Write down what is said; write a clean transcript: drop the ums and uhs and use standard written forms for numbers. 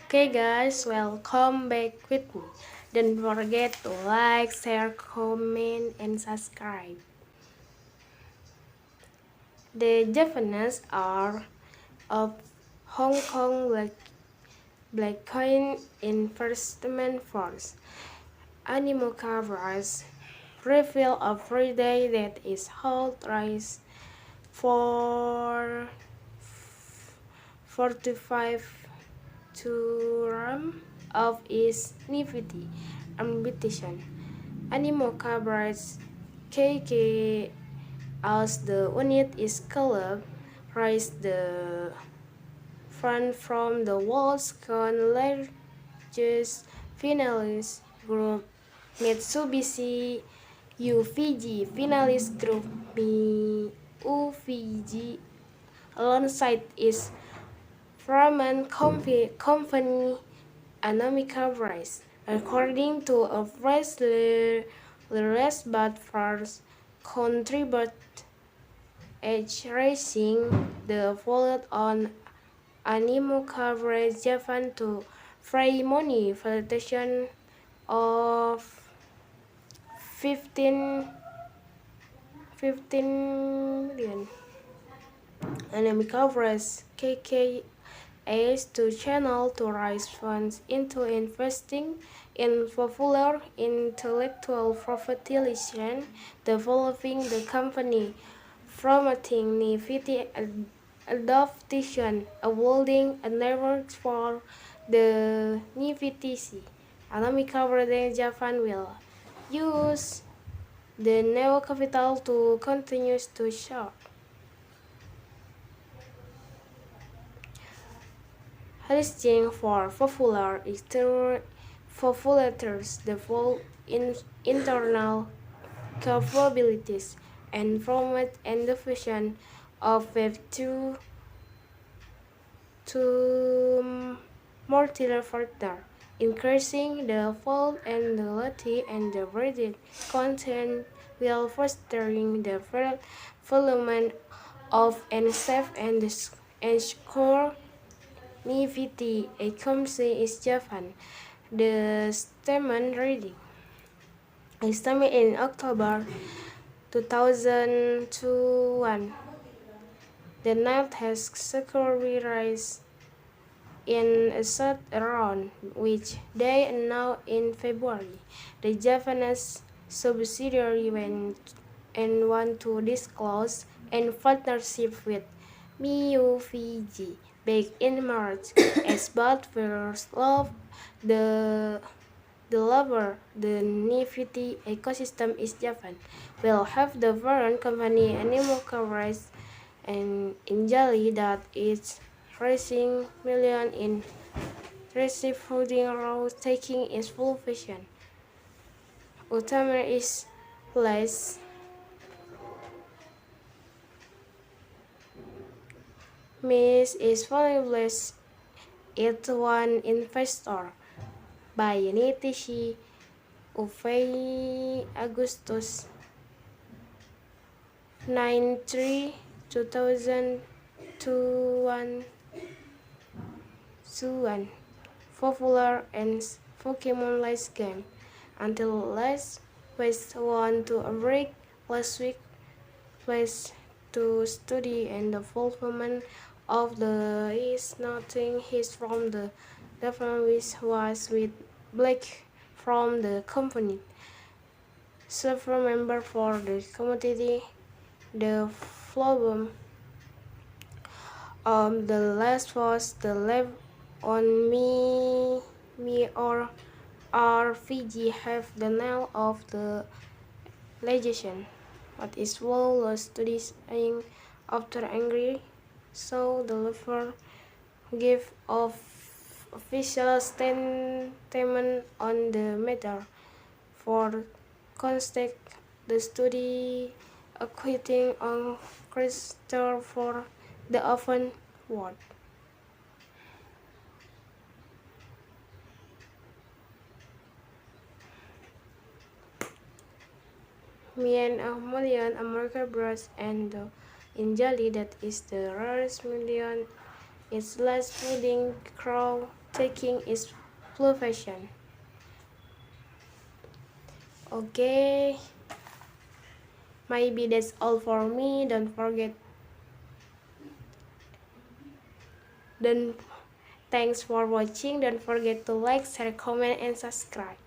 Okay guys, welcome back with me. Don't forget to like, share, comment, and subscribe. The Japanese are of Hong Kong black coin investment force. Animoca Rise reveal a Friday that is held rise for 45 to RAM of its Nifty ambition. Animoca Brides KK as the unit is called rise the front from the world's largest finalist group Mitsubishi UVG finalist group UVG alongside its Raman company Anamica Rice. According to a press release, but first contribute Edge Racing, the followed on Animoca Rice Japan to free money valuation of 15 million. Animica Rice KK is to channel to raise funds into investing in popular intellectual property license, developing the company, promoting Nifty adoption, building a network for the Nifty. Anamica Brother Japan will use the new capital to continue to short. Listing for populators develop internal capabilities and promote innovation of Web 2 to multi-factor, increasing the fidelity and the breadth content while fostering the development of and safe and secure Nifty, a company is Japan. The statement reading. Statement in October 2021. The night has securely risen in a third round, which they announced in February. The Japanese subsidiary went and want to disclose in partnership with MIUFG back in March as both firms love the Nifty ecosystem is Japan will have the parent company Animoca Rice and Injali that is raising million in receive holding roles taking its full vision. Utama is less Miss is valuable it one investor by Nitishi Ufei Agustus 93 2021 popular and Pokemon Lights game until last was won to a break last week place to study and the fulfillment of the is nothing his from the development was with Black from the company. Several member for the community the problem the last was the left on me or RVG have the nail of the legislation. What is flawless studies saying after angry, so the lever give of official statement on the matter. For context, the study acquitting on Crystal for the open word. Million American brush and the Injali that is the rarest million is less pudding crow taking is profession. Okay, maybe that's all for me. Don't thanks for watching. Don't forget to like, share, comment, and subscribe.